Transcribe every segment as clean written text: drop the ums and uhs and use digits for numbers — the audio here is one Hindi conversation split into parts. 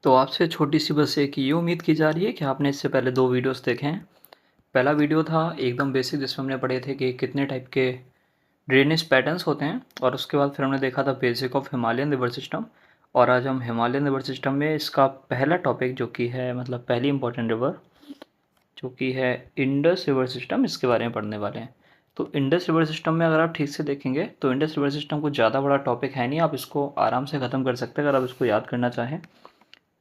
तो आपसे छोटी सी बस एक ये उम्मीद की जा रही है कि आपने इससे पहले 2 वीडियोस देखे हैं। पहला वीडियो था एकदम बेसिक जिसमें हमने पढ़े थे कि कितने टाइप के ड्रेनेज पैटर्न्स होते हैं और उसके बाद फिर हमने देखा था basic of Himalayan river system. और आज हम हिमालयन रिवर सिस्टम में इसका पहला टॉपिक जो कि है मतलब पहली इंपॉर्टेंट रिवर जो कि है इंडस रिवर सिस्टम, इसके बारे में पढ़ने वाले हैं। तो इंडस रिवर सिस्टम में अगर आप ठीक से देखेंगे तो इंडस रिवर सिस्टम को ज़्यादा बड़ा टॉपिक है नहीं, आप इसको आराम से ख़त्म कर सकते हैं अगर आप इसको याद करना चाहें।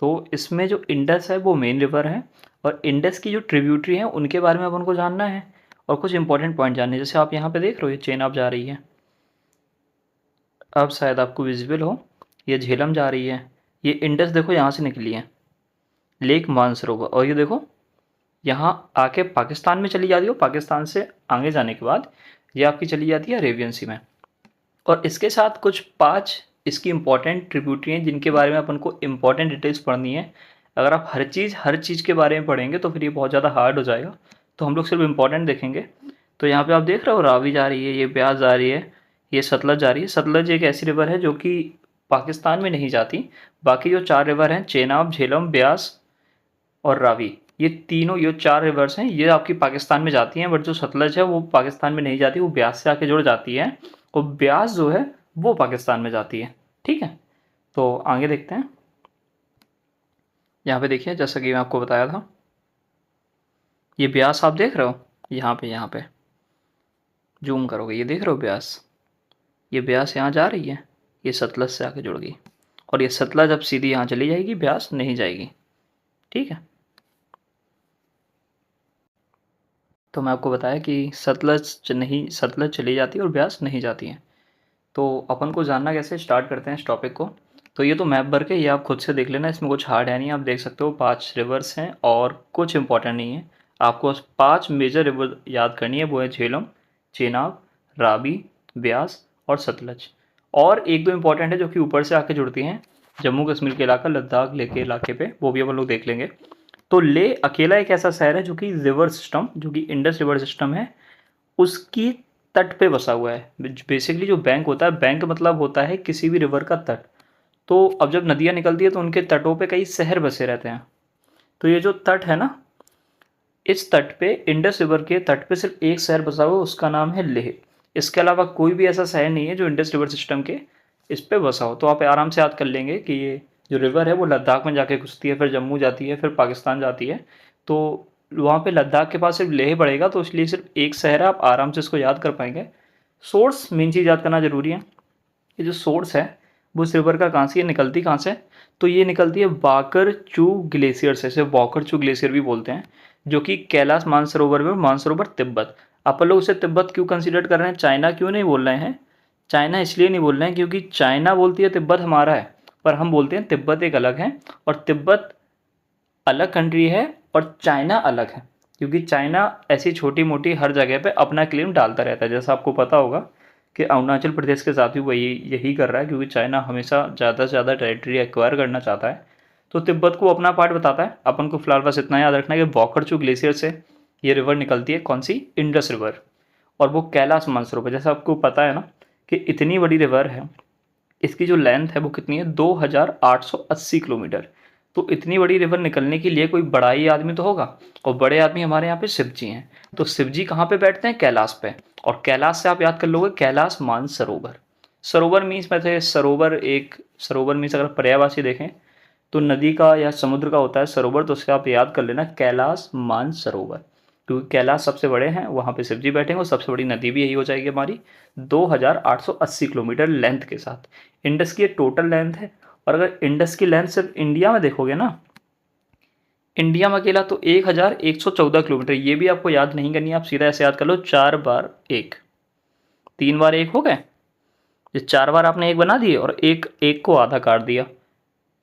तो इसमें जो इंडस है वो मेन रिवर है और इंडस की जो ट्रिब्यूटरी हैं उनके बारे में अपन को जानना है और कुछ इंपॉर्टेंट पॉइंट जानने हैं। जैसे आप यहाँ पे देख रहे हो ये चेनाब जा रही है, अब शायद आपको विजिबल हो, ये झेलम जा रही है, ये इंडस देखो यहाँ से निकली है लेक मानसरोवर, और ये देखो यहाँ आके पाकिस्तान में चली जाती है, पाकिस्तान से आगे जाने के बाद ये आपकी चली जाती है अरेबियन सी में। और इसके साथ कुछ 5 इसकी इंपॉर्टेंट ट्रिब्यूटरी हैं जिनके बारे में अपन को इंपॉर्टेंट डिटेल्स पढ़नी है। अगर आप हर चीज़ के बारे में पढ़ेंगे तो फिर ये बहुत ज़्यादा हार्ड हो जाएगा, तो हम लोग सिर्फ इंपॉर्टेंट देखेंगे। तो यहाँ पे आप देख रहे हो रावी जा रही है, ये ब्यास जा रही है, ये सतलज जा रही है। सतलज एक ऐसी रिवर है जो कि पाकिस्तान में नहीं जाती। बाकी जो 4 रिवर हैं चेनाब, झेलम, ब्यास और रावी, ये तीनों ये 4 रिवर्स हैं, ये आपकी पाकिस्तान में जाती हैं। बट जो सतलज है वो पाकिस्तान में नहीं जाती, वो ब्यास से आके जुड़ जाती है और ब्यास जो है वो पाकिस्तान में जाती है। ठीक है, तो आगे देखते हैं। यहाँ पे देखिए जैसा कि मैं आपको बताया था, ये ब्यास आप देख रहे हो, यहाँ पे जूम करोगे ये देख रहे हो ब्यास, ये ब्यास यहाँ जा रही है, ये सतलज से आके जुड़ गई और ये सतलज अब सीधी यहाँ चली जाएगी, ब्यास नहीं जाएगी। ठीक है, तो मैं आपको बताया कि सतलज चली जाती है और ब्यास नहीं जाती है। तो अपन को जानना कैसे, स्टार्ट करते हैं इस टॉपिक को। तो ये तो मैप भर के ये आप खुद से देख लेना, इसमें कुछ हार्ड है नहीं, आप देख सकते हो 5 रिवर्स हैं और कुछ इंपॉर्टेंट नहीं है। आपको 5 मेजर रिवर याद करनी है, वो है झेलम, चेनाब, रावी, ब्यास और सतलज। और एक दो इंपॉर्टेंट है जो कि ऊपर से आके जुड़ती हैं, जम्मू कश्मीर के इलाका, लद्दाख लेह के इलाके पे, वो भी अपन लोग देख लेंगे। तो लेह अकेला एक ऐसा शहर है जो कि रिवर सिस्टम, जो कि इंडस रिवर सिस्टम है, उसकी तट पे बसा हुआ है। बेसिकली जो बैंक होता है, बैंक मतलब होता है किसी भी रिवर का तट। तो अब जब नदियाँ निकलती है तो उनके तटों पे कई शहर बसे रहते हैं। तो ये जो तट है ना, इस तट पे इंडस रिवर के तट पे सिर्फ एक शहर बसा हुआ है, उसका नाम है लेह। इसके अलावा कोई भी ऐसा शहर नहीं है जो इंडस रिवर सिस्टम के इस पे बसा हो। तो आप आराम से याद कर लेंगे कि ये जो रिवर है वो लद्दाख में जाके घुसती है, फिर जम्मू जाती है, फिर पाकिस्तान जाती है। तो वहाँ पे लद्दाख के पास सिर्फ लेह पड़ेगा, तो इसलिए सिर्फ एक शहर है, आप आराम से इसको याद कर पाएंगे। सोर्स मेन चीज़ याद करना ज़रूरी है। ये जो सोर्स है वो इस रिवर का कहाँ से, ये निकलती कहाँ से, तो ये निकलती है बाकर चू ग्लेशियर से, इसे बाकर चू ग्लेशियर भी बोलते हैं, जो कि कैलाश मानसरोवर में, मानसरोवर तिब्बत। अपन लोग उसे तिब्बत क्यों कंसीडर कर रहे हैं, चाइना क्यों नहीं बोल रहे हैं? चाइना इसलिए नहीं बोल रहे हैं क्योंकि चाइना बोलती है तिब्बत हमारा है, पर हम बोलते हैं तिब्बत एक अलग है, और तिब्बत अलग कंट्री है और चाइना अलग है। क्योंकि चाइना ऐसी छोटी मोटी हर जगह पे अपना क्लेम डालता रहता है। जैसा आपको पता होगा कि अरुणाचल प्रदेश के साथ भी वही यही कर रहा है, क्योंकि चाइना हमेशा ज़्यादा से ज़्यादा टेरिटरी एक्वायर करना चाहता है, तो तिब्बत को अपना पार्ट बताता है। अपन को फिलहाल बस इतना याद रखना है कि बोकरचू ग्लेशियर से ये रिवर निकलती है, कौन सी, इंडस रिवर, और वो कैलाश मानसरोवर। जैसा आपको पता है ना कि इतनी बड़ी रिवर है, इसकी जो लेंथ है वो कितनी है, 2880 किलोमीटर। तो इतनी बड़ी रिवर निकलने के लिए कोई बड़ा ही आदमी तो होगा, और बड़े आदमी हमारे यहाँ पे शिव जी हैं। तो शिव जी कहाँ पे बैठते हैं, कैलाश पे, और कैलाश से आप याद कर लोगे कैलाश मानसरोवर। सरोवर मीन्स वैसे सरोवर, एक सरोवर मीन्स अगर पर्यायवाची देखें तो नदी का या समुद्र का होता है सरोवर, तो उससे आप याद कर लेना कैलाश मानसरोवर, क्योंकि कैलाश सबसे बड़े हैं, वहाँ पे शिव जी बैठेंगे, और सबसे बड़ी नदी भी यही हो जाएगी हमारी, 2880 किलोमीटर लेंथ के साथ। इंडस की ये टोटल लेंथ है। और अगर इंडस की लेंथ सिर्फ इंडिया में देखोगे ना, इंडिया में अकेला तो 1114 किलोमीटर। ये भी आपको याद नहीं करनी है, आप सीधा ऐसे याद कर लो, 4 बार 1, 3 बार 1 हो गए, ये 4 बार आपने 1 बना दिए और एक एक को आधा काट दिया,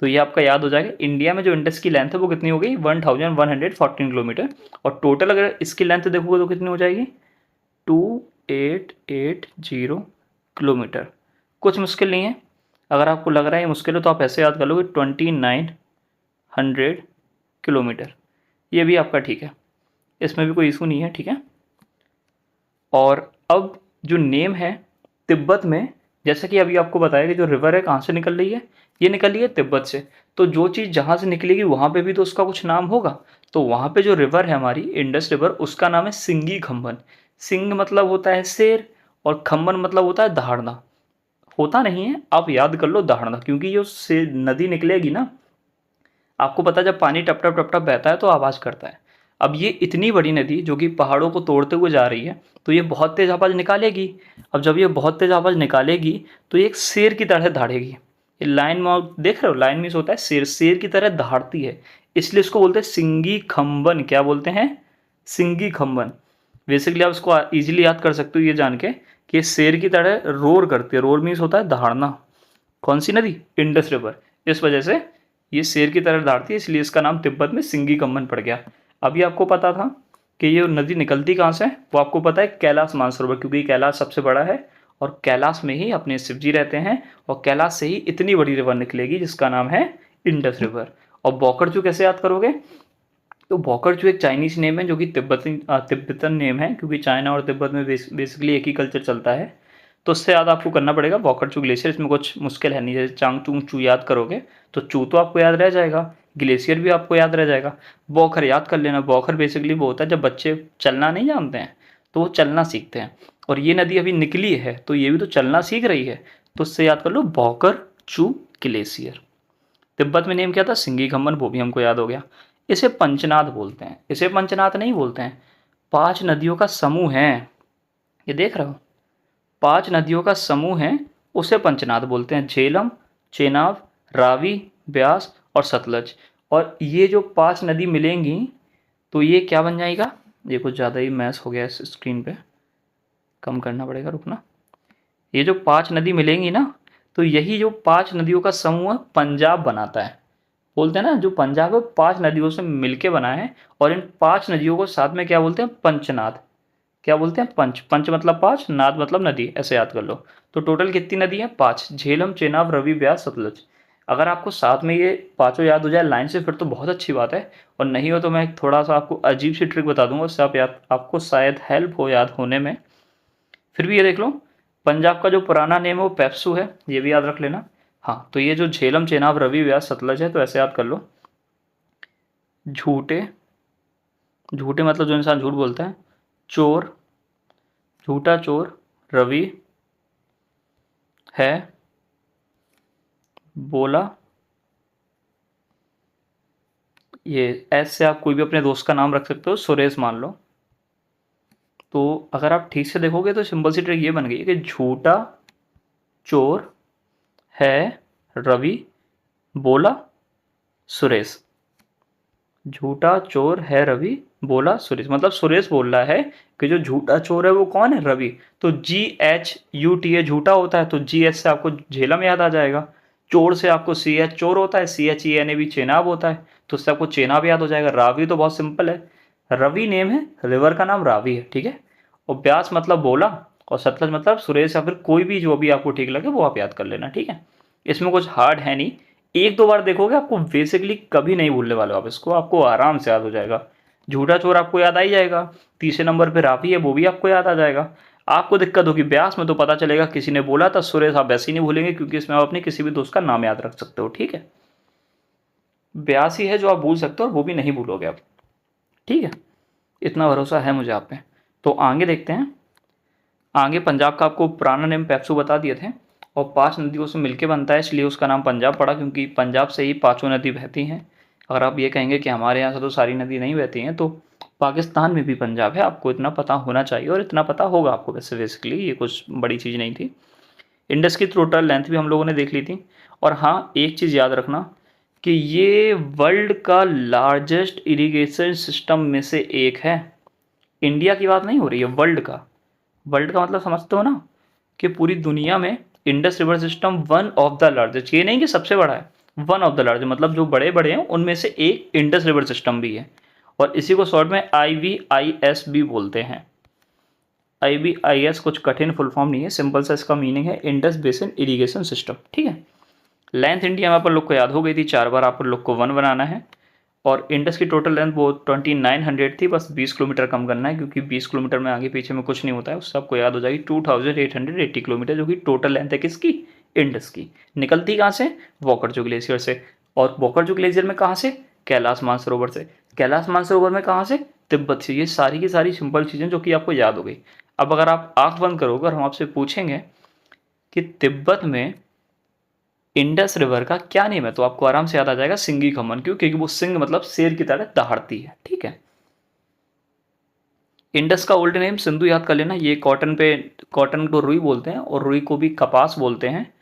तो ये आपका याद हो जाएगा। इंडिया में जो इंडस की लेंथ है वो कितनी हो गई, 1114 किलोमीटर, और टोटल अगर इसकी लेंथ देखोगे तो कितनी हो जाएगी, 2880 किलोमीटर। कुछ मुश्किल नहीं है, अगर आपको लग रहा है ये मुश्किल है तो आप ऐसे याद कर लोगे 2900 किलोमीटर, ये भी आपका ठीक है, इसमें भी कोई इशू नहीं है। ठीक है, और अब जो नेम है तिब्बत में, जैसा कि अभी आपको बताया कि जो रिवर है कहाँ से निकल रही है, ये निकल रही है तिब्बत से। तो जो चीज़ जहाँ से निकलेगी वहाँ पे भी तो उसका कुछ नाम होगा। तो वहाँ पे जो रिवर है हमारी इंडस रिवर, उसका नाम है सिंगी खम्बन। सिंग मतलब होता है शेर और खम्बन मतलब होता है दहाड़ना। होता नहीं है, आप याद कर लो दहाड़ना, क्योंकि जो से नदी निकलेगी ना, आपको पता है जब पानी टप टप टप टप बहता है तो आवाज़ करता है। अब ये इतनी बड़ी नदी जो कि पहाड़ों को तोड़ते हुए जा रही है, तो ये बहुत तेज़ आवाज़ निकालेगी। अब जब ये बहुत तेज़ आवाज़ निकालेगी तो ये एक शेर की तरह दहाड़ेगी। ये लाइन में आप देख रहे हो, लाइन मीन्स होता है शेर, शेर की तरह दहाड़ती है। इसलिए इसको बोलते हैं सिंगी खम्बन। क्या बोलते हैं? सिंगी खम्बन। बेसिकली आप इसको ईजिली याद कर सकते हो ये जान के कि ये शेर की तरह रोर करती है। रोर मीन्स होता है दहाड़ना। कौन सी नदी? Indus river. इस वजह से ये शेर की तरह दहाड़ती है, इसलिए इसका नाम तिब्बत में सिंगी कम्बन पड़ गया। अभी आपको पता था कि ये नदी निकलती कहाँ से है? वो आपको पता है कैलाश मानसरोवर, क्योंकि कैलाश सबसे बड़ा है और कैलाश में ही अपने शिव जी रहते हैं और कैलाश से ही इतनी बड़ी रिवर निकलेगी जिसका नाम है इंडस रिवर। और बोकरचू कैसे याद करोगे? तो बोकरचू एक चाइनीज नेम है जो कि तिब्बतन नेम है, क्योंकि चाइना और तिब्बत में बेसिकली एक ही कल्चर चलता है। तो उससे याद आपको करना पड़ेगा बोकरचू ग्लेशियर। इसमें कुछ मुश्किल है नहीं, जैसे चांग चूंग चू याद करोगे तो चू तो आपको याद रह जाएगा, ग्लेशियर भी आपको याद रह जाएगा। बोखर याद कर लेना। बोखर बेसिकली वो होता है जब बच्चे चलना नहीं जानते हैं तो वो चलना सीखते हैं, और ये नदी अभी निकली है तो ये भी तो चलना सीख रही है, तो उससे याद कर लो बोकर चू ग्लेशियर। तिब्बत में नेम क्या था? सिंगी खम्बन, वो भी हमको याद हो गया। इसे पंचनाद बोलते हैं, इसे पंचनाद नहीं बोलते हैं। 5 नदियों का समूह है, ये देख रहे हो, 5 नदियों का समूह है, उसे पंचनाद बोलते हैं। झेलम, चेनाब, रावी, ब्यास और सतलज। और ये जो 5 नदी मिलेंगी तो ये क्या बन जाएगा? ये कुछ ज़्यादा ही मैस हो गया इस स्क्रीन पे, कम करना पड़ेगा, रुकना। ये जो 5 नदी मिलेंगी ना, तो यही जो 5 नदियों का समूह पंजाब बनाता है। बोलते हैं ना जो पंजाब है 5 नदियों से मिलके बना है, और इन 5 नदियों को साथ में क्या बोलते हैं? पंचनाद। क्या बोलते हैं? पंच। पंच मतलब 5, नाद मतलब नदी, ऐसे याद कर लो। तो टोटल कितनी नदी है? 5। झेलम, चेनाब, रवि, ब्यास, सतलज। अगर आपको साथ में ये पांचों याद हो जाए लाइन से फिर तो बहुत अच्छी बात है, और नहीं हो तो मैं थोड़ा सा आपको अजीब सी ट्रिक बता दूंगा, उससे आप याद, आपको शायद हेल्प हो याद होने में। फिर भी ये देख लो, पंजाब का जो पुराना नेम है वो पेप्सू है, ये भी याद रख लेना। हाँ, तो ये जो झेलम, चेनाब, रवि, व्यास, सतलज है, तो ऐसे याद कर लो। झूठे, झूठे मतलब जो इंसान झूठ बोलता है। चोर, झूठा चोर, रवि है, बोला। ये ऐसे आप कोई भी अपने दोस्त का नाम रख सकते हो, सुरेश मान लो। तो अगर आप ठीक से देखोगे तो सिंपल सी ट्रिक ये बन गई कि झूठा चोर है रवि, बोला सुरेश। झूठा चोर है रवि, बोला सुरेश, मतलब सुरेश बोल रहा है कि जो झूठा चोर है वो कौन है? रवि। तो GHUTA झूठा होता है, तो GH से आपको झेलम याद आ जाएगा। चोर से आपको CH चोर होता है, CHENAB चेनाब होता है, तो उससे आपको चेनाब याद हो जाएगा। रावी तो बहुत सिंपल है, रवि नेम है, रिवर का नाम रावी है, ठीक है। और ब्यास मतलब बोला, और सतलज मतलब सुरेश, या फिर कोई भी जो भी आपको ठीक लगे वो आप याद कर लेना, ठीक है। इसमें कुछ हार्ड है नहीं, 1-2 बार देखोगे आपको बेसिकली कभी नहीं भूलने वाले हो आप इसको, आपको आराम से याद हो जाएगा। झूठा चोर आपको याद आ ही जाएगा। तीसरे नंबर पे रावी है, वो भी आपको याद आ जाएगा। आपको दिक्कत होगी ब्यास में, तो पता चलेगा किसी ने बोला था। सुरेश आप वैसे ही नहीं भूलेंगे, क्योंकि इसमें आप अपने किसी भी दोस्त का नाम याद रख सकते हो, ठीक है। ब्यास ही है जो आप भूल सकते हो, और वो भी नहीं भूलोगे आप, ठीक है। इतना भरोसा है मुझे आप पे। तो आगे देखते हैं। आगे पंजाब का आपको पुराना नेम पेप्सू बता दिए थे, और 5 नदियों से मिलके बनता है, इसलिए उसका नाम पंजाब पड़ा, क्योंकि पंजाब से ही 5 नदी बहती हैं। अगर आप ये कहेंगे कि हमारे यहाँ से तो सारी नदी नहीं बहती हैं, तो पाकिस्तान में भी पंजाब है, आपको इतना पता होना चाहिए, और इतना पता होगा आपको। वैसे बेसिकली ये कुछ बड़ी चीज़ नहीं थी। इंडस की टोटल लेंथ भी हम लोगों ने देख ली थी। और हाँ, एक चीज़ याद रखना कि ये वर्ल्ड का लार्जेस्ट इरिगेशन सिस्टम में से एक है। इंडिया की बात नहीं हो रही है, वर्ल्ड का। वर्ल्ड का मतलब समझते हो ना, कि पूरी दुनिया में Indus river system one of the largest, ये नहीं कि सबसे बड़ा है, वन ऑफ द लार्जेस्ट, मतलब जो बड़े बड़े हैं उनमें से एक इंडस रिवर सिस्टम भी है। और इसी को शॉर्ट में IVIS भी बोलते हैं। IVIS कुछ कठिन फुल फॉर्म नहीं है, सिंपल सा इसका मीनिंग है इंडस बेसिन इरिगेशन सिस्टम, ठीक है। लेंथ इंडिया में आप लोग को याद हो गई थी, 4 बार आप लोग को 1 बनाना है। और इंडस की टोटल लेंथ वो 2900 थी, बस 20 किलोमीटर कम करना है, क्योंकि 20 किलोमीटर में आगे पीछे में कुछ नहीं होता है, उससे आपको याद हो जाएगी 2880 किलोमीटर, जो कि टोटल लेंथ है किसकी? इंडस की। निकलती कहाँ से? वॉकरचू ग्लेशियर से। और बोकार्जू ग्लेशियर में कहाँ से? कैलाश मानसरोवर से। कैलाश मानसरोवर में कहाँ से? तिब्बत से। ये सारी की सारी सिंपल चीज़ें जो कि आपको याद हो गई। अब अगर आप आंख बंद करोगे और हम आपसे पूछेंगे कि तिब्बत में इंडस रिवर का क्या नेम है, तो आपको आराम से याद आ जाएगा सिंगी खमन। क्यों? क्योंकि वो सिंग मतलब शेर की तरह दहाड़ती है। ठीक है। इंडस का ओल्ड नेम सिंधु याद कर लेना। ये कॉटन को रुई बोलते हैं और रुई को भी कपास बोलते हैं।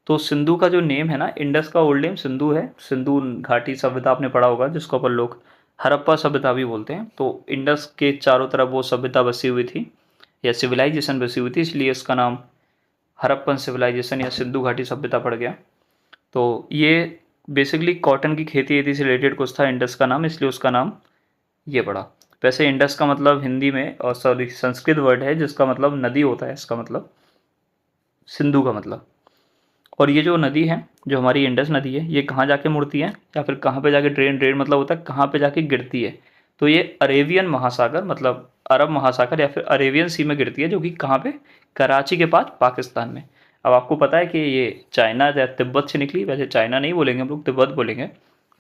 तो सिंधु का जो नेम है ना, इंडस का ओल्ड नेम सिंधु है। सिंधु घाटी सभ्यता आपने पढ़ा होगा, जिसको अपन लोग हड़प्पा सभ्यता भी बोलते हैं। तो इंडस के चारों तरफ वो सभ्यता बसी हुई थी या सिविलाइजेशन बसी हुई थी, इसलिए इसका नाम हड़प्पन सिविलाइजेशन या सिंधु घाटी सभ्यता पड़ गया। तो ये बेसिकली कॉटन की खेती से रिलेटेड कुछ था इंडस का नाम, इसलिए उसका नाम ये पड़ा। वैसे इंडस का मतलब हिंदी में, और सॉरी संस्कृत वर्ड है जिसका मतलब नदी होता है, इसका मतलब सिंधु का मतलब। और ये जो नदी है, जो हमारी इंडस नदी है, ये कहाँ जाके मुड़ती है या फिर कहाँ पे जाके ड्रेन मतलब होता है कहाँ पे जाके गिरती है? तो ये अरेबियन महासागर मतलब अरब महासागर या फिर अरेबियन सी में गिरती है, जो कि कहाँ पे? कराची के पास पाकिस्तान में। अब आपको पता है कि ये चाइना या तिब्बत से निकली। वैसे चाइना नहीं बोलेंगे हम लोग, तिब्बत बोलेंगे।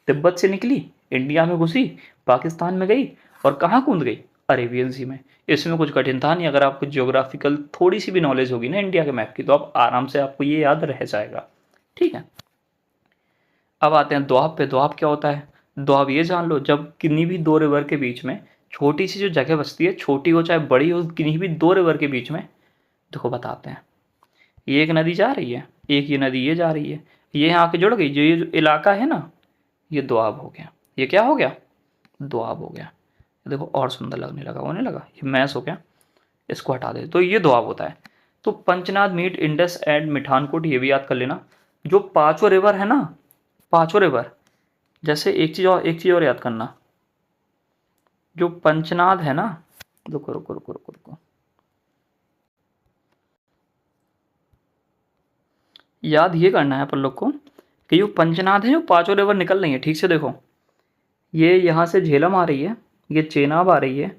तिब्बत से निकली, इंडिया में घुसी, पाकिस्तान में गई और कहाँ कूद गई? अरेबियन सी में। इसमें कुछ कठिन था नहीं। अगर आपको ज्योग्राफिकल थोड़ी सी भी नॉलेज होगी ना इंडिया के मैप की, तो आप आराम से आपको ये याद रह जाएगा। ठीक है। अब आते हैं द्वाब पे। द्वाब क्या होता है? द्वाब ये जान लो, जब किन्हीं भी दो रिवर के बीच में छोटी सी जो जगह बसती है, छोटी हो चाहे बड़ी हो, किन्हीं भी दो रिवर के बीच में, देखो बताते हैं। ये एक नदी जा रही है, एक ये नदी ये जा रही है, ये यहाँ आके जुड़ गई। जो ये जो इलाका है ना, ये दोआब हो गया। ये क्या हो गया? दोआब हो गया। देखो और सुंदर लगने लगा, होने लगा। ये मैस हो गया, इसको हटा दे तो ये दोआब होता है। तो पंचनाद, मीट, इंडस एंड मिठानकोट, ये भी याद कर लेना। जो पांचों रिवर है ना, पांचों रिवर, जैसे एक चीज़ और याद करना। जो पंचनाद है ना, रुको रुको रुको रुको रुको, याद ये करना है अपन लोग को कि जो पंचनाद है, जो पांचों रिवर निकल रही है, ठीक से देखो। ये यहाँ से झेलम आ रही है, ये चेनाब आ रही है,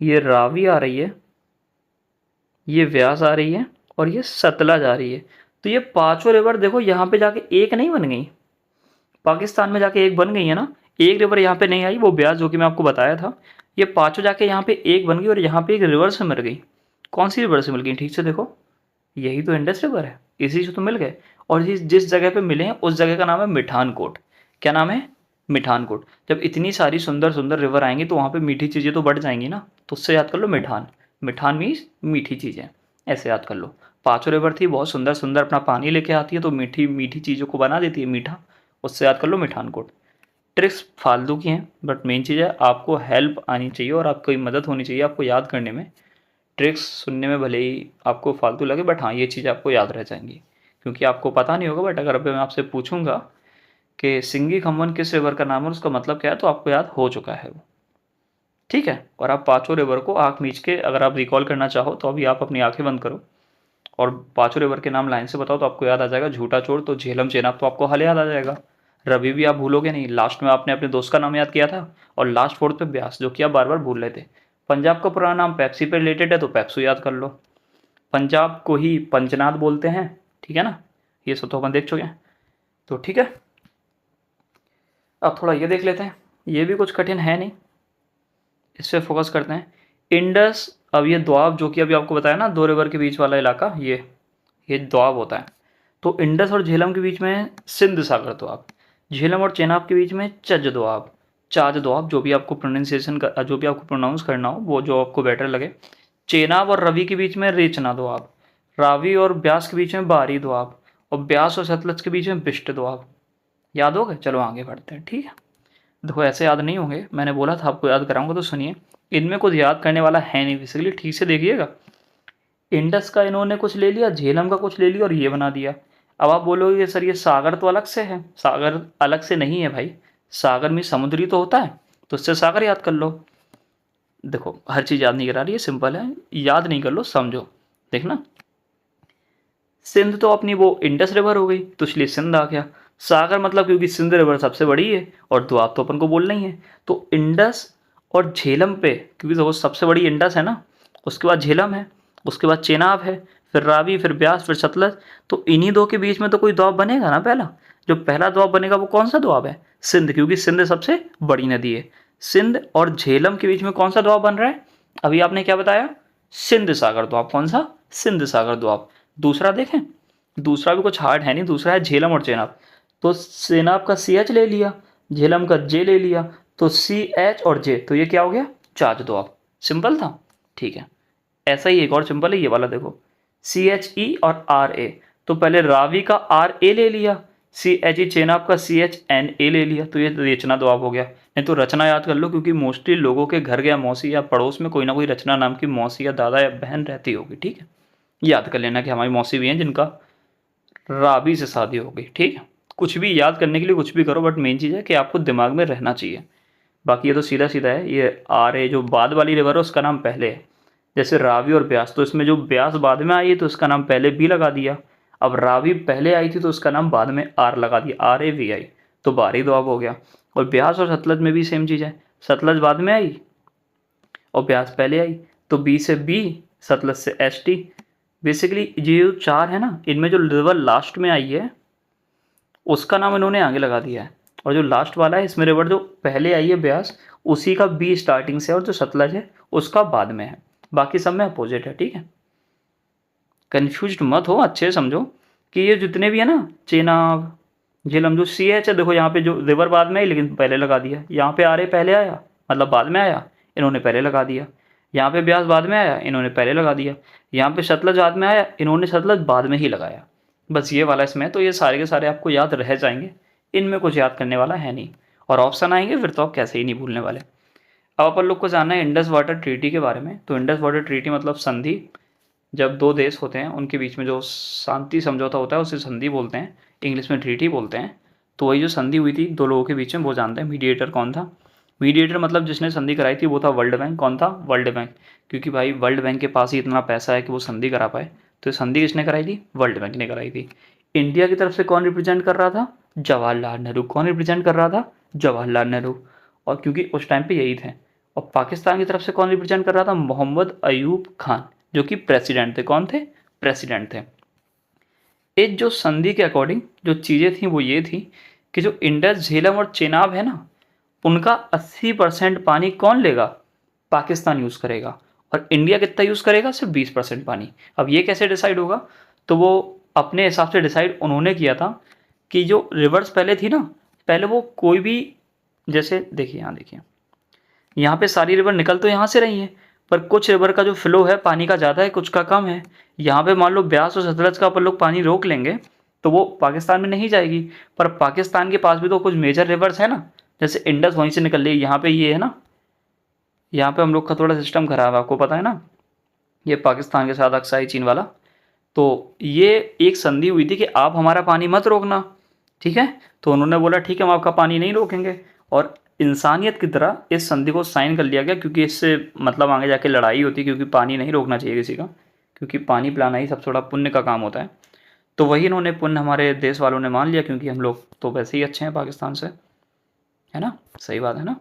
ये रावी आ रही है, ये व्यास आ रही है और ये सतलज आ रही है। तो ये पांचों रिवर देखो यहाँ पे जाके एक नहीं बन गई, पाकिस्तान में जाके एक बन गई है ना। एक रिवर यहाँ पे नहीं आई, वो ब्यास जो कि मैं आपको बताया था। ये पांचों जाके यहाँ पे एक बन गई और यहाँ पे एक रिवर से मिल गई। कौन सी रिवर से मिल गई? ठीक से देखो, यही तो इंडस रिवर है, इसी से तो मिल गए। और जिस जिस जगह पे मिले हैं उस जगह का नाम है मिठानकोट। क्या नाम है? मिठानकोट। जब इतनी सारी सुंदर सुंदर रिवर आएंगी तो वहाँ पे मीठी चीज़ें तो बढ़ जाएंगी ना, तो उससे याद कर लो मिठान। मिठान मीन्स मीठी चीज़ें, ऐसे याद कर लो। पांचों रिवर थी, बहुत सुंदर सुंदर अपना पानी लेके आती है, तो मीठी मीठी चीज़ों को बना देती है मीठा, उससे याद कर लो मिठानकोट। ट्रिक्स फालतू की हैं, बट मेन चीज़ है आपको हेल्प आनी चाहिए और आपकी मदद होनी चाहिए आपको याद करने में। ट्रिक्स सुनने में भले ही आपको फालतू लगे, बट हाँ ये चीज़ आपको याद रह जाएंगी, क्योंकि आपको पता नहीं होगा। बट अगर अभी मैं आपसे पूछूंगा कि सिंगी खम्मन किस रिवर का नाम है और उसका मतलब क्या है, तो आपको याद हो चुका है वो। ठीक है। और आप पांचों रिवर को आँख मीच के अगर आप रिकॉल करना चाहो तो अभी आप अपनी आंखें बंद करो और पांचों रिवर के नाम लाइन से बताओ, तो आपको याद आ जाएगा। झूठा चोर तो झेलम चेनाब तो आपको हाल याद आ जाएगा। रवि भी आप भूलोगे नहीं। लास्ट में आपने अपने दोस्त का नाम याद किया था और लास्ट फोर्थ पे ब्यास, जो कि आप बार बार भूल रहे थे। पंजाब का पुराना नाम पेप्सी पे रिलेटेड है, तो पेप्सू याद कर लो। पंजाब को ही पंचनाद बोलते हैं, ठीक है ना। ये सब तो अपन देख चुके हैं, तो ठीक है। अब थोड़ा ये देख लेते हैं, ये भी कुछ कठिन है नहीं, इस पर फोकस करते हैं। इंडस, अब ये द्वाब जो कि अभी आपको बताया ना, दो रिवर के बीच वाला इलाका, ये द्वाब होता है। तो इंडस और झेलम के बीच में सिंध सागर द्वाब, झेलम और चेनाब के बीच में चज द्वाब, चाज द्वाब, जो भी आपको प्रोनाउंसिएशन का, जो भी आपको प्रोनाउंस करना हो वो जो आपको बेटर लगे। चेनाब और रवि के बीच में रेचना द्वाब, रावी और ब्यास के बीच में बारी द्वाब, और ब्यास और सतलज के बीच में बिष्ट द्वाब। याद हो गए? चलो आगे बढ़ते हैं। ठीक है। देखो ऐसे याद नहीं होंगे, मैंने बोला था आपको याद कराऊंगा, तो सुनिए। इनमें कुछ याद करने वाला है नहीं बेसिकली, ठीक से देखिएगा। इंडस का इन्होंने कुछ ले लिया, झेलम का कुछ ले लिया और ये बना दिया। अब आप बोलोगे सर ये सागर तो अलग से है। सागर अलग से नहीं है भाई, सागर में समुद्री तो होता है, तो इससे सागर याद कर लो। देखो हर चीज़ याद नहीं करा रही है, सिंपल है, याद नहीं कर लो, समझो। देखना, सिंध तो अपनी वो इंडस रिवर हो गई, तो इसलिए सिंध आ गया। सागर मतलब क्योंकि सिंध रिवर सबसे बड़ी है और द्वाब तो अपन को बोलना ही है, तो इंडस और झेलम पे, क्योंकि देखो सबसे बड़ी इंडस है ना, उसके बाद झेलम है, उसके बाद चेनाब है, फिर रावी, फिर ब्यास, फिर सतलज। तो इन्हीं दो के बीच में तो कोई द्वाब बनेगा ना पहला। जो पहला दोआब बनेगा वो कौन सा दोआब है? सिंध, क्योंकि सिंध सबसे बड़ी नदी है। सिंध और झेलम के बीच में कौन सा दोआब बन रहा है? अभी आपने क्या बताया? सिंध सागर दोआब। कौन सा? सिंध सागर दोआब। दूसरा देखें, दूसरा भी कुछ हार्ड है नहीं, दूसरा है झेलम और चेनाब। तो चेनाब का CH ले लिया, झेलम का J ले लिया, तो CH और J, तो ये क्या हो गया? चाच दोआब। सिंपल था, ठीक है। ऐसा ही एक और सिंपल है, ये वाला देखो, CHE और RA। तो पहले रावी का RA ले लिया, CHE चेनाब का CHNA ले लिया, तो ये रचना दोआब हो गया। नहीं तो रचना याद कर लो, क्योंकि मोस्टली लोगों के घर या मौसी या पड़ोस में कोई ना कोई रचना नाम की मौसी या दादा या बहन रहती होगी, ठीक है। याद कर लेना कि हमारी मौसी भी हैं जिनका रावी से शादी हो गई, ठीक है। कुछ भी याद करने के लिए कुछ भी करो, बट मेन चीज़ है कि आपको दिमाग में रहना चाहिए। बाकी ये तो सीधा सीधा है। ये RA जो बाद वाली रिवर है उसका नाम पहले है, जैसे रावी और ब्यास, तो इसमें जो ब्यास बाद में आई है तो उसका नाम पहले B लगा दिया। अब रावी पहले आई थी तो उसका नाम बाद में R लगा दिया, RAVI, तो बारी दोआब हो गया। और ब्यास और सतलज में भी सेम चीज़ है, सतलज बाद में आई और ब्यास पहले आई, तो B से B, सतलज से ST। बेसिकली ये जो चार है ना, इनमें जो रिवर लास्ट में आई है उसका नाम इन्होंने आगे लगा दिया है, और जो लास्ट वाला है इसमें रिवर जो पहले आई है ब्यास, उसी का B स्टार्टिंग से, और जो सतलज है उसका बाद में है। बाकी सब में अपोजिट है, ठीक है। कन्फ्यूज मत हो, अच्छे समझो कि ये जितने भी है ना, चेनाब, झेलम, जो CH है, देखो यहाँ पे जो रिवर बाद में आई लेकिन पहले लगा दिया, यहाँ पे RA पहले आया मतलब बाद में आया, इन्होंने पहले लगा दिया। यहाँ पे ब्यास बाद में आया, इन्होंने पहले लगा दिया। यहाँ पे सतलज बाद में आया, इन्होंने सतलज बाद में ही लगाया। बस ये वाला इसमें, तो ये सारे के सारे आपको याद रह जाएंगे, इनमें कुछ याद करने वाला है नहीं। और ऑप्शन आएंगे फिर तो आप कैसे ही नहीं भूलने वाले। अब अपन लोग को जानना है इंडस वाटर ट्रीटी के बारे में। तो इंडस वाटर ट्रीटी मतलब संधि, जब दो देश होते हैं उनके बीच में जो शांति समझौता होता है उसे संधि बोलते हैं, इंग्लिश में ट्रीटी बोलते हैं। तो वही जो संधि हुई थी दो लोगों के बीच में, वो जानते हैं। मीडिएटर कौन था? मीडिएटर मतलब जिसने संधि कराई थी वो था वर्ल्ड बैंक। कौन था? वर्ल्ड बैंक, क्योंकि भाई वर्ल्ड बैंक के पास ही इतना पैसा है कि वो संधि करा पाए। तो संधि किसने कराई थी? वर्ल्ड बैंक ने कराई थी। इंडिया की तरफ से कौन रिप्रेजेंट कर रहा था? जवाहरलाल नेहरू। कौन रिप्रेजेंट कर रहा था? जवाहरलाल नेहरू, और क्योंकि उस टाइम पे यही थे। और पाकिस्तान की तरफ से कौन रिप्रेजेंट कर रहा था? मोहम्मद अयूब खान, जो कि प्रेसिडेंट थे। कौन थे? प्रेसिडेंट थे। इस जो संधि के अकॉर्डिंग जो चीज़ें थी वो ये थी कि जो इंडस, झेलम और चेनाब है ना, उनका 80% पानी कौन लेगा? पाकिस्तान यूज़ करेगा। और इंडिया कितना यूज़ करेगा? सिर्फ 20% पानी। अब ये कैसे डिसाइड होगा? तो वो अपने हिसाब से डिसाइड उन्होंने किया था कि जो रिवर्स पहले थी ना, पहले वो कोई भी, जैसे देखिए यहाँ, देखिए यहाँ पे सारी रिवर निकल तो यहाँ से रही है, पर कुछ रिवर का जो फ्लो है पानी का ज़्यादा है, कुछ का कम है। यहाँ पे मान लो ब्यास और सतलज का अपन लोग पानी रोक लेंगे तो वो पाकिस्तान में नहीं जाएगी, पर पाकिस्तान के पास भी तो कुछ मेजर रिवर्स है ना, जैसे इंडस वहीं से निकल रही है, यहाँ पे ये है ना, यहाँ पे हम लोग का थोड़ा सिस्टम खराब है, आपको पता है ना, ये पाकिस्तान के साथ अक्साई चीन वाला। तो ये एक संधि हुई थी कि आप हमारा पानी मत रोकना, ठीक है। तो उन्होंने बोला ठीक है हम आपका पानी नहीं रोकेंगे, और इंसानियत की तरह इस संधि को साइन कर लिया गया, क्योंकि इससे मतलब आगे जाके लड़ाई होती, क्योंकि पानी नहीं रोकना चाहिए किसी का, क्योंकि पानी पिलाना ही सबसे बड़ा पुण्य का काम होता है। तो वही इन्होंने पुण्य हमारे देश वालों ने मान लिया, क्योंकि हम लोग तो वैसे ही अच्छे हैं पाकिस्तान से, है ना, सही बात है ना।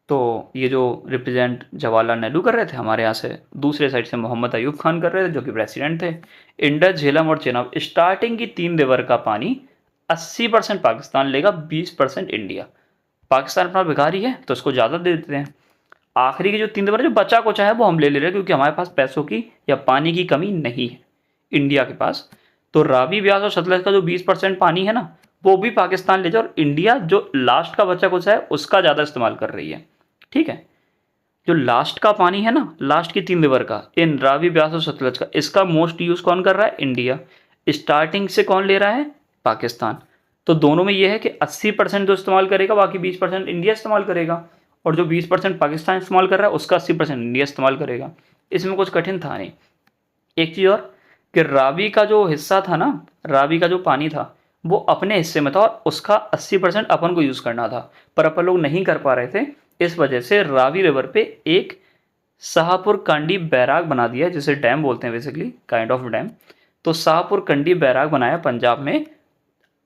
तो ये जो रिप्रेजेंट जवाहरलाल नेहरू कर रहे थे हमारे यहाँ से, दूसरे साइड से मोहम्मद अयूब खान कर रहे थे जो कि प्रेसिडेंट थे। इंडस, झेलम और चेनाब स्टार्टिंग की 3 रिवर का पानी 80% पाकिस्तान लेगा, 20% इंडिया। पाकिस्तान अपना भिखारी है तो उसको ज़्यादा दे देते हैं। आखिरी की जो 3 रिवर जो बचा कुचा है वो हम ले रहे हैं, क्योंकि हमारे पास पैसों की या पानी की कमी नहीं है इंडिया के पास। तो रावी, ब्यास और सतलज का जो 20% पानी है ना, वो भी पाकिस्तान ले जाए, और इंडिया जो लास्ट का बचा कुचा है उसका ज़्यादा इस्तेमाल कर रही है, ठीक है। जो लास्ट का पानी है ना, लास्ट की 3 रिवर का, इन रावी, ब्यास और सतलज का, इसका मोस्ट यूज कौन कर रहा है? इंडिया। स्टार्टिंग से कौन ले रहा है? पाकिस्तान। तो दोनों में ये है कि 80% जो इस्तेमाल करेगा, बाकी 20% इंडिया इस्तेमाल करेगा, और जो 20% पाकिस्तान इस्तेमाल कर रहा है उसका 80% इंडिया इस्तेमाल करेगा। इसमें कुछ कठिन था नहीं। एक चीज़ और, कि रावी का जो हिस्सा था ना, रावी का जो पानी था वो अपने हिस्से में था, और उसका 80% अपन को यूज़ करना था, पर अपन लोग नहीं कर पा रहे थे। इस वजह से रावी रिवर पे एक शाहपुर कंडी बैराग बना दिया, जिसे डैम बोलते हैं, बेसिकली काइंड ऑफ डैम। तो शाहपुर कंडी बैराग बनाया पंजाब में,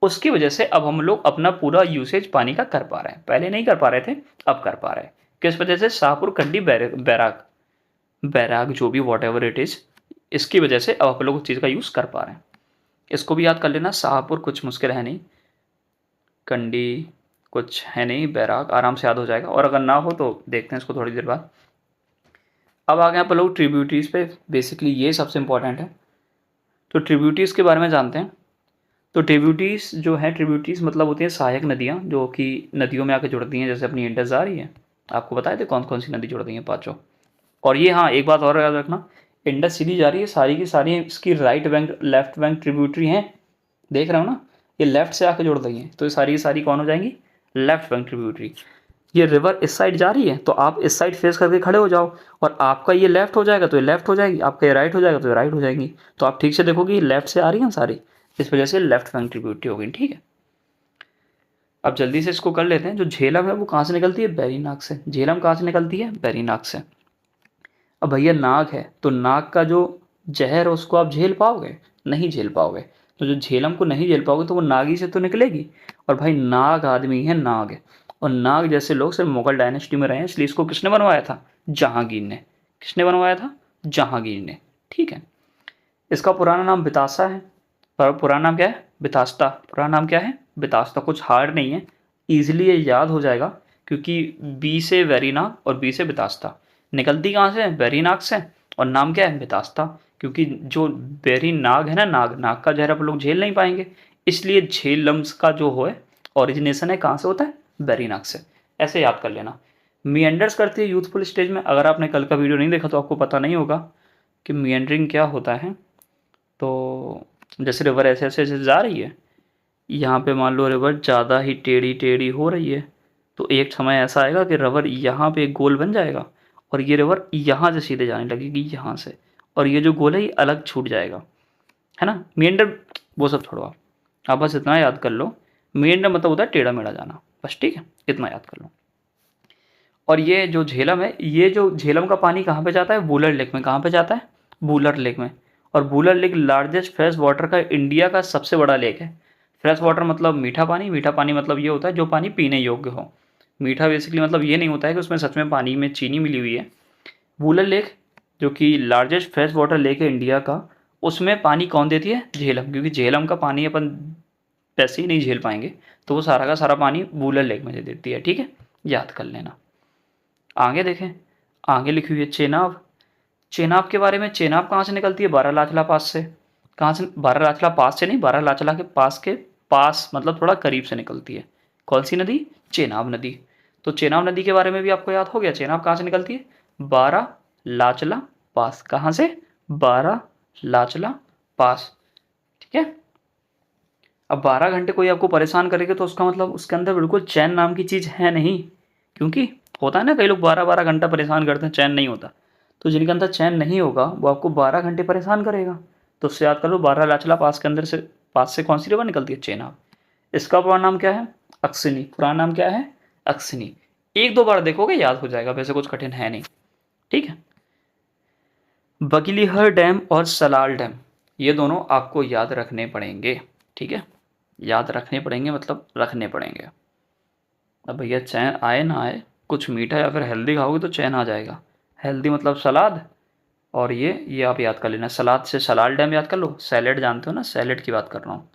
उसकी वजह से अब हम लोग अपना पूरा यूसेज पानी का कर पा रहे हैं। पहले नहीं कर पा रहे थे, अब कर पा रहे हैं। किस वजह से? शाहपुर कंडी बैराग, बैराग जो भी वॉट एवर इट इज़, इसकी वजह से अब आप लोग उस चीज़ का यूज़ कर पा रहे हैं। इसको भी याद कर लेना, शाहपुर कुछ मुश्किल है नहीं। कंडी कुछ है नहीं, बैराग आराम से याद हो जाएगा, और अगर ना हो तो देखते हैं इसको थोड़ी देर बाद। अब आ गए आप लोग ट्रिब्यूटरीज पे, बेसिकली ये सबसे इंपॉर्टेंट है। तो ट्रिब्यूटरीज के बारे में जानते हैं। तो ट्रिब्यूटरीज जो है, ट्रिब्यूटरीज मतलब होती हैं सहायक नदियाँ जो कि नदियों में आके जुड़ती हैं, जैसे अपनी इंडस आ रही है, आपको बताए थे कौन कौन सी नदी जुड़ती हैं, पाँचों। और ये हाँ एक बात और याद रखना, इंडस सीधी जा रही है, सारी की सारी इसकी right bank left bank tributary हैं, देख रहे हो ना, ये लेफ्ट से आके जुड़ रही हैं, तो ये सारी की सारी कौन हो जाएंगी, लेफ्ट बैंक ट्रिब्यूटरी। ये रिवर इस साइड जा रही है तो आप इस साइड फेस करके खड़े हो जाओ, और आपका ये लेफ्ट हो जाएगा तो ये लेफ्ट हो जाएगी, आपका ये राइट हो जाएगा तो ये राइट हो जाएगी। तो आप ठीक से देखोगे ये लेफ्ट से आ रही हैं सारी, इस वजह से लेफ्ट बैंक ट्रिब्यूटरी हो गई, ठीक है। अब जल्दी से इसको कर लेते हैं। जो झेलम है वो कहाँ से निकलती है, बैरीनाग से। झेलम कहाँ से निकलती है, बैरीनाग से। अब भैया नाग है, तो नाग का जो जहर है उसको आप झेल पाओगे, नहीं झेल पाओगे। तो जो झेलम को नहीं झेल पाओगे तो वो नागी से तो निकलेगी, और भाई नाग आदमी है नाग, और नाग जैसे लोग सिर्फ मुगल डायनेस्टी में रहे हैं, इसलिए इसको किसने बनवाया था, जहांगीर ने। किसने बनवाया था, जहांगीर ने, ठीक है। इसका पुराना नाम बितासा है, पर पुराना नाम क्या है, बितास्ता। पुराना नाम क्या है, बितास्ता। कुछ हार्ड नहीं है, ईजिली ये याद हो जाएगा, क्योंकि बी से वेरीनाग और बी से बितास्ता। निकलती कहाँ से, वेरीनाग से, और नाम क्या है, बितास्ता। क्योंकि जो वेरीनाग है ना, नाग, नाग का जहर आप लोग झेल नहीं पाएंगे, इसलिए झेलम्स का जो है ओरिजिनेशन है कहाँ से होता है, वेरीनाग से। ऐसे याद कर लेना। मियंडर्स करती है यूथफुल स्टेज में। अगर आपने कल का वीडियो नहीं देखा तो आपको पता नहीं होगा कि मियंडरिंग क्या होता है। तो जैसे रिवर ऐसे ऐसे ऐसे जा रही है, यहाँ पे मान लो रिवर ज़्यादा ही टेढ़ी टेढ़ी हो रही है, तो एक समय ऐसा आएगा कि रिवर यहाँ पे एक गोल बन जाएगा, और ये रिवर यहाँ से सीधे जाने लगेगी, यहाँ से, और ये जो गोल है ये अलग छूट जाएगा, है ना। मेंढर वो सब छोड़ो, आप बस इतना याद कर लो, मेंढर मतलब होता है टेढ़ा मेढ़ा जाना, बस, ठीक है, इतना याद कर लो। और ये जो झेलम है, ये जो झेलम का पानी कहाँ पे जाता है, वुलर लेक में। कहाँ पे जाता है, वुलर लेक में। और Wular lake largest fresh water का, इंडिया का सबसे बड़ा लेक है। फ्रेश वाटर मतलब मीठा पानी, मीठा पानी मतलब ये होता है जो पानी पीने योग्य हो। मीठा बेसिकली मतलब ये नहीं होता है कि उसमें सच में पानी में चीनी मिली हुई है। वुलर लेक जो कि लार्जेस्ट फ्रेश वाटर लेक है इंडिया का, उसमें पानी कौन देती है, झेलम। क्योंकि झेलम का पानी अपन वैसे ही नहीं झेल पाएंगे, तो वो सारा का सारा पानी वुलर लेक में दे देती है, ठीक है, याद कर लेना। आगे देखें, आगे लिखी हुई है चेनाब। चेनाब के बारे में, चेनाब कहाँ से निकलती है, बारालाचला पास से। कहाँ से, बारालाचला पास से नहीं, बारालाचला के पास मतलब थोड़ा करीब से निकलती है। कौन सी नदी, चेनाब नदी। तो चेनाब नदी के बारे में भी आपको याद हो गया। चेनाब कहाँ से निकलती है, बारालाचला पास। कहाँ से, बारालाचला पास, ठीक है। अब 12 घंटे कोई आपको परेशान करेगा तो उसका मतलब उसके अंदर बिल्कुल चैन नाम की चीज़ है नहीं, क्योंकि होता है ना कई लोग 12-12 घंटा परेशान करते हैं, चैन नहीं होता। तो जिनके अंदर चैन नहीं होगा वो आपको 12 घंटे परेशान करेगा। तो उससे याद कर लो, बारालाचला पास के अंदर से, पास से कौन सी रिवर निकलती है, चेनाब। इसका पुराना नाम क्या है, अक्सिनी। पुराना नाम क्या है, अक्सिनी। एक दो बार देखोगे याद हो जाएगा, वैसे कुछ कठिन है नहीं, ठीक है। बगलिहर डैम और सलाल डैम, ये दोनों आपको याद रखने पड़ेंगे, ठीक है। याद रखने पड़ेंगे मतलब रखने पड़ेंगे। अब भैया चैन आए ना आए, कुछ मीठा या फिर हेल्दी खाओगे तो चैन आ जाएगा। हेल्दी मतलब सलाद, और ये आप याद कर लेना। सलाद से सलाल डैम याद कर लो। सैलेड जानते हो ना, सैलेड की बात कर रहा हूँ।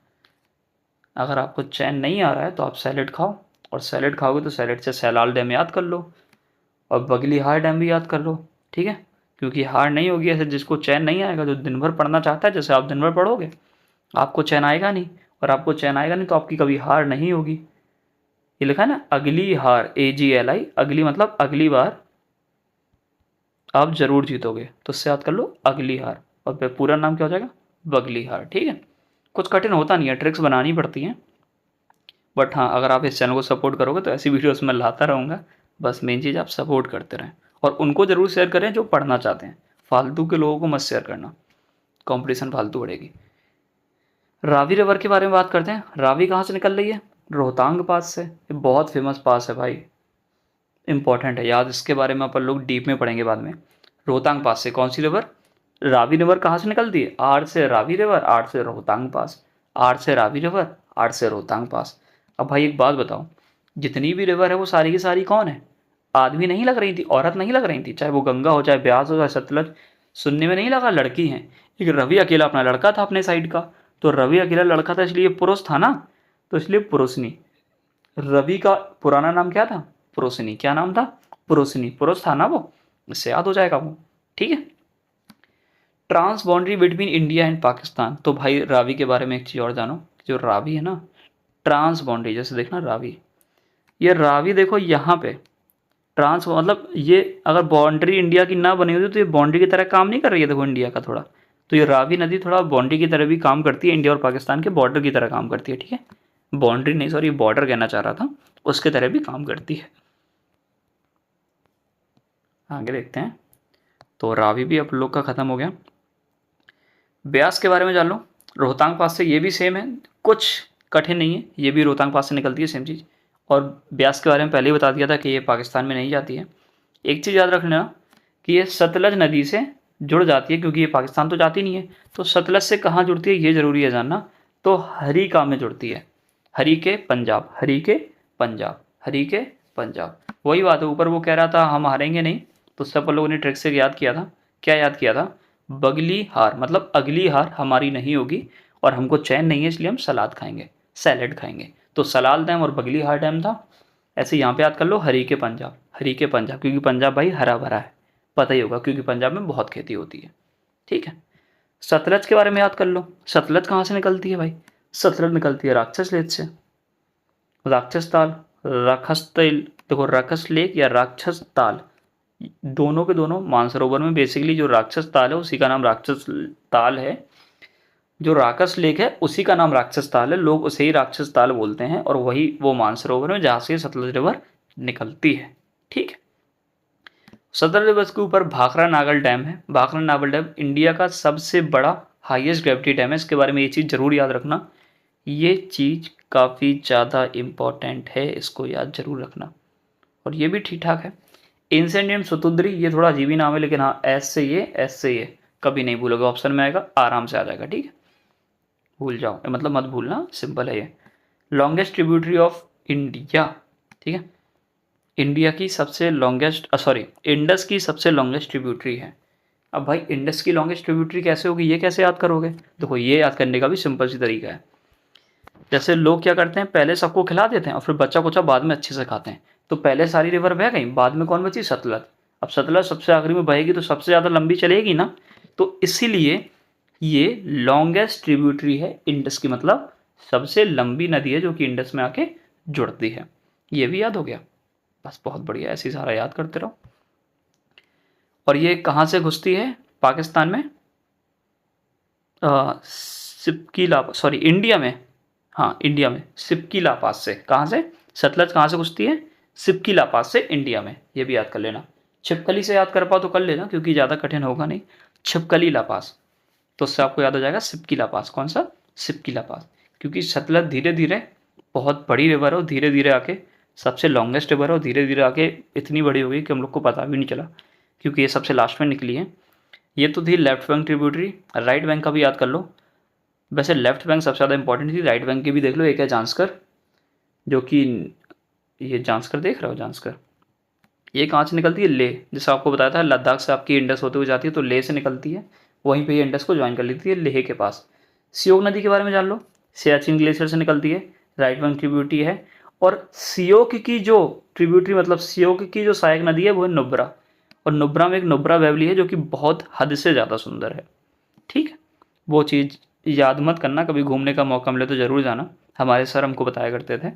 अगर आपको चैन नहीं आ रहा है तो आप सैलेड खाओ, और सैलेड खाओगे तो सैलेड से सैलाल डैम याद कर लो, और बगली हार डैम भी याद कर लो, ठीक है। क्योंकि हार नहीं होगी ऐसे, जिसको चैन नहीं आएगा, जो दिन भर पढ़ना चाहता है, जैसे आप दिन भर पढ़ोगे आपको चैन आएगा नहीं, और आपको चैन आएगा नहीं तो आपकी कभी हार नहीं होगी। ये लिखा है ना, अगली हार, AGLI, अगली मतलब अगली बार आप जरूर जीतोगे, तो उससे याद कर लो अगली हार, और फिर पूरा नाम क्या हो जाएगा, बगली हार, ठीक है। कुछ कठिन होता नहीं है, ट्रिक्स बनानी पड़ती हैं, बट हाँ अगर आप इस चैनल को सपोर्ट करोगे तो ऐसी वीडियोस मैं लाता रहूँगा। बस मेन चीज़ आप सपोर्ट करते रहें, और उनको ज़रूर शेयर करें जो पढ़ना चाहते हैं। फालतू के लोगों को मत शेयर करना, कंपटीशन फालतू बढ़ेगी। रावी रिवर के बारे में बात करते हैं। रावी कहाँ से निकल रही है, रोहतांग पास से। ये बहुत फेमस पास है भाई, इंपॉर्टेंट है याद, इसके बारे में अपन लोग डीप में पढ़ेंगे बाद में। रोहतांग पास से कौन सी रिवर, रावी रिवर कहाँ से निकलती है, आर से रावी रिवर, आर से रोहतांग पास। आर से रावी रिवर, आर से रोहतांग पास। अब भाई एक बात बताओ, जितनी भी रिवर है वो सारी की सारी कौन है, आदमी नहीं लग रही थी, औरत नहीं लग रही थी, चाहे वो गंगा हो, चाहे ब्यास हो, चाहे सतलज। सुनने में नहीं लगा लड़की हैं। एक रवि अकेला अपना लड़का था अपने साइड का, तो रवि अकेला लड़का था इसलिए पुरुष था ना, तो इसलिए पुरुष नहीं। रवि का पुराना नाम क्या था? प्रोसिनी। क्या नाम था? प्रोसिनी। पुरुष था ना वो, इससे याद हो जाएगा वो। ठीक है। Trans boundary between India and Pakistan. तो भाई रावी के बारे में एक चीज़ और जानो, जो रावी है ना, ट्रांस बाउंड्री, जैसे देखना रावी, ये रावी देखो यहाँ पे ट्रांस मतलब ये अगर बाउंड्री इंडिया की ना बनी होती तो ये बाउंड्री की तरह काम नहीं कर रही है, देखो इंडिया का थोड़ा, तो ये रावी नदी थोड़ा बाउंड्री की तरह भी काम करती है, इंडिया और पाकिस्तान के बॉर्डर की तरह काम करती है। ठीक है, बाउंड्री नहीं, सॉरी बॉर्डर कहना चाह रहा था, उसके तरह भी काम करती है। आगे देखते हैं। तो रावी भी अब लोग का ख़त्म हो गया। ब्यास के बारे में जान लो। रोहतांग पास से, ये भी सेम है, कुछ कठिन नहीं है, ये भी रोहतांग पास से निकलती है, सेम चीज़। और ब्यास के बारे में पहले ही बता दिया था कि ये पाकिस्तान में नहीं जाती है। एक चीज़ याद रखना कि ये सतलज नदी से जुड़ जाती है, क्योंकि ये पाकिस्तान तो जाती नहीं है, तो सतलज से कहाँ जुड़ती है ये ज़रूरी है जानना। तो हरीका में जुड़ती है, हरी के पंजाब, हरी के पंजाब, हरी के पंजाब। वही बात है, ऊपर वो कह रहा था हम हारेंगे नहीं, तो सब लोगों ने ट्रिक से याद किया था। क्या याद किया था? बगली हार, मतलब अगली हार हमारी नहीं होगी और हमको चैन नहीं है, इसलिए हम सलाद खाएंगे, सैलेड खाएंगे। तो सलाल डैम और बगली हार डैम था। ऐसे यहाँ पे याद कर लो हरी के पंजाब, हरी के पंजाब, क्योंकि पंजाब भाई हरा भरा है, पता ही होगा, क्योंकि पंजाब में बहुत खेती होती है। ठीक है। सतलज के बारे में याद कर लो। सतलज कहाँ से निकलती है भाई? सतलज निकलती है राक्षस लेक से। राक्षस ताल, राक्षस तेल, देखो राक्षस लेक या राक्षस ताल, दोनों के दोनों मानसरोवर में, बेसिकली जो राक्षस ताल है उसी का नाम राक्षस ताल है, जो राक्षस लेक है उसी का नाम राक्षस ताल है, लोग उसे ही राक्षस ताल बोलते हैं, और वही वो मानसरोवर में जहाँ से सतलज रिवर निकलती है। ठीक है। सतलज रिवर के ऊपर भाखरा नागल डैम है। भाखरा नागल डैम इंडिया का सबसे बड़ा हाईएस्ट ग्रेविटी डैम है। इसके बारे में ये चीज़ जरूर याद रखना, ये चीज़ काफ़ी ज़्यादा इम्पॉर्टेंट है, इसको याद जरूर रखना। और ये भी ठीक ठाक है। इंसेंडियम सुतुद्री, ये थोड़ा अजीब ही नाम है, लेकिन हाँ एस से ये, एस से ये कभी नहीं भूलोगे, ऑप्शन में आएगा, आराम से आ जाएगा। ठीक है, भूल जाओ मतलब मत भूलना, सिंपल है ये। Longest tributary of India. ठीक है, इंडिया की सबसे लॉन्गेस्ट, सॉरी इंडस की सबसे लॉन्गेस्ट ट्रिब्यूटरी है। अब भाई इंडस की लॉन्गेस्ट ट्रिब्यूटरी कैसे होगी, ये कैसे याद करोगे? देखो ये याद करने का भी सिंपल सी तरीका है। जैसे लोग क्या करते हैं, पहले सबको खिला देते हैं और फिर बच्चा कुचा बाद में अच्छे से खाते हैं। तो पहले सारी रिवर बह गई, बाद में कौन बची? सतलज। अब सतलज सबसे आखिरी में बहेगी तो सबसे ज़्यादा लंबी चलेगी ना, तो इसीलिए ये लॉन्गेस्ट ट्रिब्यूटरी है इंडस की, मतलब सबसे लंबी नदी है जो कि इंडस में आके जुड़ती है। ये भी याद हो गया, बस बहुत बढ़िया, ऐसे ही सारा याद करते रहो। और ये कहाँ से घुसती है पाकिस्तान में? सिपकी ला, सॉरी इंडिया में, हाँ इंडिया में सिपकी ला पास से। कहाँ से? सतलज कहाँ से घुसती है? सिपकी ला पास से इंडिया में, ये भी याद कर लेना। छिपकली से याद कर पाओ तो कर लेना, क्योंकि ज़्यादा कठिन होगा नहीं। छिपकली ला पास, तो उससे आपको याद हो जाएगा सिपकी ला पास। कौन सा? सिपकी ला पास। क्योंकि सतलज धीरे धीरे बहुत बड़ी रिवर है, धीरे धीरे आके सबसे लॉन्गेस्ट रिवर है, और धीरे धीरे आके इतनी बड़ी हो गई कि हम लोग को पता भी नहीं चला, क्योंकि ये सबसे लास्ट में निकली है। ये तो थी left bank tributary. Right bank का भी याद कर लो। वैसे लेफ्ट बैंक सबसे ज़्यादा इंपॉर्टेंट थी, राइट बैंक की भी देख लो। एक है जांस्कर, जो कि ये जांस्कर देख रहे हो, जांस्कर, ये कहाँ से निकलती है? लेह। जैसे आपको बताया था लद्दाख से आपकी इंडस होते हुए जाती है, तो लेह से निकलती है, वहीं पे ये इंडस को ज्वाइन कर लेती है लेह के पास। सियोग नदी के बारे में जान लो। सियाचिन ग्लेशियर से निकलती है, राइट बैंक ट्रिब्यूटरी है। और सियोक की जो ट्रिब्यूटरी, मतलब सियोक की जो सहायक नदी है वो है नुब्रा, और नुब्रा में एक नुब्रा वैली है जो कि बहुत हद से ज़्यादा सुंदर है। ठीक है, वो चीज़ याद मत करना, कभी घूमने का मौका मिले तो ज़रूर जाना, हमारे सर हमको बताया करते थे।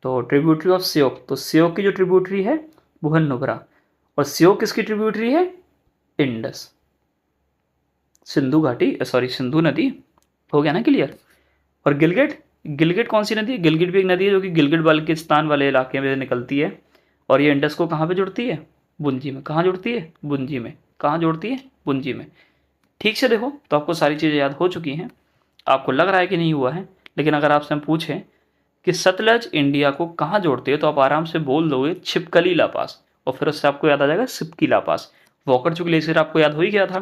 तो ट्रिब्यूटरी ऑफ सियोक, तो सियोक की जो ट्रिब्यूटरी है वो है नुब्रा, और सियोक किसकी ट्रिब्यूटरी है? इंडस, सिंधु घाटी, सॉरी सिंधु नदी। हो गया ना क्लियर? और गिलगिट, गिलगिट कौन सी नदी है? गिलगिट भी एक नदी है जो कि गिलगिट बाल्टिस्तान वाले इलाके में निकलती है, और ये इंडस को कहाँ पे जुड़ती है? बुंजी में। कहाँ जुड़ती है? बुंजी में। कहाँ जोड़ती है? बुंजी में। ठीक से देखो तो आपको सारी चीज़ें याद हो चुकी हैं। आपको लग रहा है कि नहीं हुआ है, लेकिन अगर आपसे हम पूछें कि सतलज इंडिया को कहाँ जोड़ती है, तो आप आराम से बोल दोगे छिपकली ला पास, और फिर उससे आपको याद आ जाएगा सिपकी ला पास। वॉकरचू ग्लेशियर आपको याद हो ही गया था।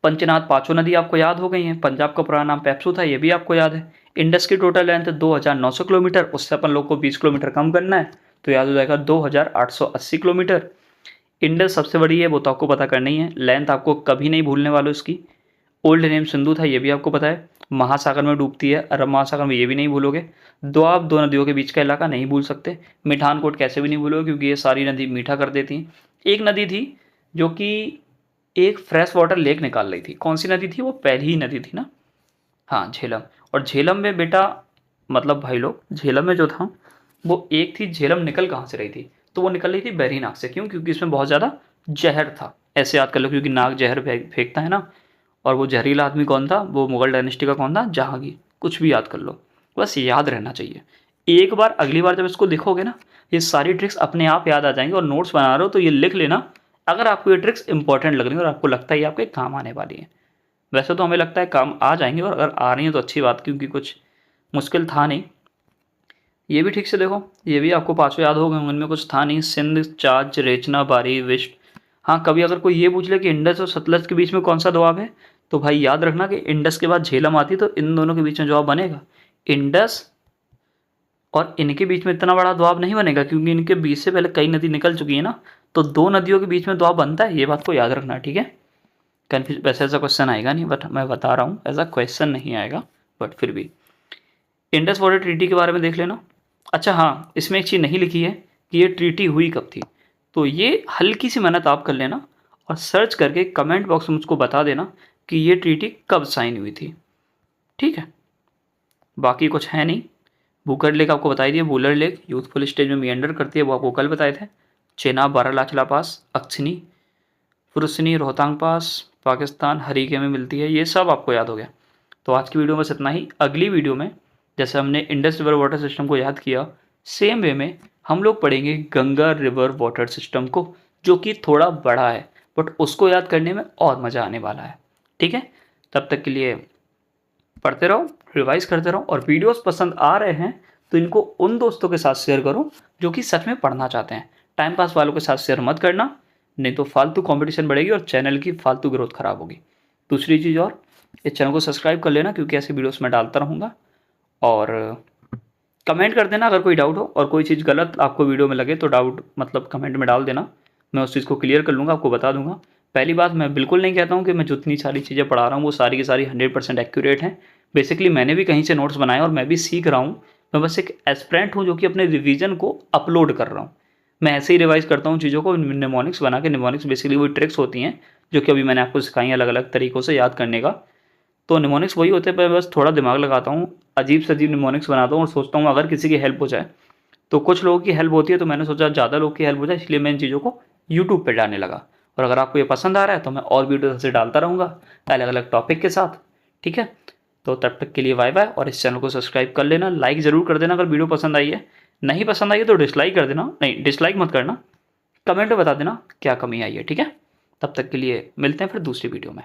पंचनाद, पांचों नदी आपको याद हो गई हैं। पंजाब का पुराना नाम पेप्सू था, ये भी आपको याद है। इंडस की टोटल लेंथ 2900 किलोमीटर, उससे अपन लोग को 20 किलोमीटर कम करना है, तो याद हो जाएगा 2880 किलोमीटर। इंडस सबसे बड़ी है, वो तो आपको पता करना ही है। लेंथ आपको कभी नहीं भूलने वालों इसकी। ओल्ड नेम सिंधु था, ये भी आपको पता है। महासागर में डूबती है, अरब महासागर में, ये भी नहीं भूलोगे। दोआब, दो नदियों के बीच का इलाका, नहीं भूल सकते। मिठानकोट कैसे भी नहीं भूलोगे, क्योंकि ये सारी नदी मीठा कर देती हैं। एक नदी थी जो कि एक फ्रेश वाटर लेक निकाल रही थी, कौन सी नदी थी वो? पहली ही नदी थी ना, हाँ झेलम। और झेलम में बेटा, मतलब भाई लोग, झेलम में जो था वो एक थी, झेलम निकल कहाँ से रही थी? तो वो निकल रही थी बहरी नाग से। क्यों? क्योंकि इसमें बहुत ज़्यादा जहर था, ऐसे याद कर लो, क्योंकि नाग जहर फेंकता है ना। और वो जहरीला आदमी कौन था? वो मुगल डायनेस्टी का कौन था? जहांगीर। कुछ भी याद कर लो, बस याद रहना चाहिए। एक बार, अगली बार जब इसको देखोगे ना, ये सारी ट्रिक्स अपने आप याद आ जाएंगी। और नोट्स बना रहे हो तो ये लिख लेना, अगर आपको ये ट्रिक्स इंपॉर्टेंट लग रही है और आपको लगता है ये आपके काम आने वाली है। वैसे तो हमें लगता है काम आ जाएंगे, और अगर आ रही है तो अच्छी बात, क्योंकि कुछ मुश्किल था नहीं। ये भी ठीक से देखो, ये भी आपको पाँचों याद हो गए, उनमें कुछ था नहीं। सिंध, चाच, रेचना, बारी, विष्ट। हाँ, कभी अगर कोई ये पूछ ले कि इंडस और सतलज के बीच में कौन सा दोआब है, तो भाई याद रखना कि इंडस के बाद झेलम आती, तो इन दोनों के बीच में जवाब बनेगा इंडस। और इनके बीच में इतना बड़ा दोआब नहीं बनेगा, क्योंकि इनके बीच से पहले कई नदी निकल चुकी है ना। तो दो नदियों के बीच में दोआब बनता है, ये बात को याद रखना, ठीक है। कन्फ्यूज, वैसे ऐसा क्वेश्चन आएगा नहीं, बट मैं बता रहा हूँ ऐसा क्वेश्चन नहीं आएगा, बट फिर भी। इंडस वाटर ट्रीटी के बारे में देख लेना। अच्छा हाँ, इसमें एक चीज़ नहीं लिखी है कि ये ट्रीटी हुई कब थी, तो ये हल्की सी मेहनत आप कर लेना और सर्च करके कमेंट बॉक्स में मुझको बता देना कि ये ट्रीटी कब साइन हुई थी, ठीक है। बाकी कुछ है नहीं। बुकर लेक आपको बताई दिए, बुलर लेक यूथफुल स्टेज में मियंडर करती है, वो आपको कल बताए थे। चेनाब, बारालाचला पास, अक्सनी, फुरसनी, रोहतांग पास, पाकिस्तान, हरीके में मिलती है, ये सब आपको याद हो गया। तो आज की वीडियो में बस इतना ही। अगली वीडियो में जैसे हमने इंडस रिवर वाटर सिस्टम को याद किया, सेम वे में हम लोग पढ़ेंगे गंगा रिवर वाटर सिस्टम को, जो कि थोड़ा बड़ा है, बट उसको याद करने में और मज़ा आने वाला है, ठीक है। तब तक के लिए पढ़ते रहो, रिवाइज करते रहो, और वीडियोस पसंद आ रहे हैं तो इनको उन दोस्तों के साथ शेयर करो जो कि सच में पढ़ना चाहते हैं। टाइम पास वालों के साथ शेयर मत करना, नहीं तो फालतू कंपटीशन बढ़ेगी और चैनल की फालतू ग्रोथ खराब होगी। दूसरी चीज़ और, इस चैनल को सब्सक्राइब कर लेना, क्योंकि ऐसे वीडियोस मैं डालता रहूँगा। और कमेंट कर देना अगर कोई डाउट हो, और कोई चीज़ गलत आपको वीडियो में लगे तो डाउट मतलब कमेंट में डाल देना, मैं उस चीज़ को क्लियर कर लूँगा, आपको बता दूँगा। पहली बात, मैं बिल्कुल नहीं कहता हूँ कि मैं जितनी सारी चीज़ें पढ़ा रहा हूँ वो सारी की सारी 100% एक्यूरेट हैं। बेसिकली मैंने भी कहीं से नोट्स बनाए और मैं भी सीख रहा हूँ। मैं बस एक एस्पिरेंट हूँ जो कि अपने रिवीजन को अपलोड कर रहा हूँ। मैं ऐसे ही रिवाइज करता हूँ चीज़ों को, निमोनिक्स बना के। निमोनिक्स बेसिकली वही ट्रिक्स होती हैं जो कि अभी मैंने आपको सिखाई अलग अलग तरीक़ों से याद करने का। तो निमोनिक्स वही होते हैं, पर बस थोड़ा दिमाग लगाता हूँ, अजीब से अजीब निमोनिक्स बनाता हूँ और सोचता हूँ अगर किसी की हेल्प हो जाए। तो कुछ लोगों की हेल्प होती है, तो मैंने सोचा ज़्यादा लोग की हेल्प हो जाए, इसलिए मैं इन चीज़ों को यूट्यूब पे डालने लगा। और अगर आपको ये पसंद आ रहा है तो मैं और वीडियो ऐसे डालता रहूँगा अलग अलग टॉपिक के साथ, ठीक है। तो तब तक के लिए बाय बाय, और इस चैनल को सब्सक्राइब कर लेना, लाइक ज़रूर कर देना अगर वीडियो पसंद आई है। नहीं पसंद आई है तो डिसलाइक कर देना, नहीं डिसलाइक मत करना, कमेंट में बता देना क्या कमी आई है, ठीक है। तब तक के लिए मिलते हैं फिर दूसरी वीडियो में।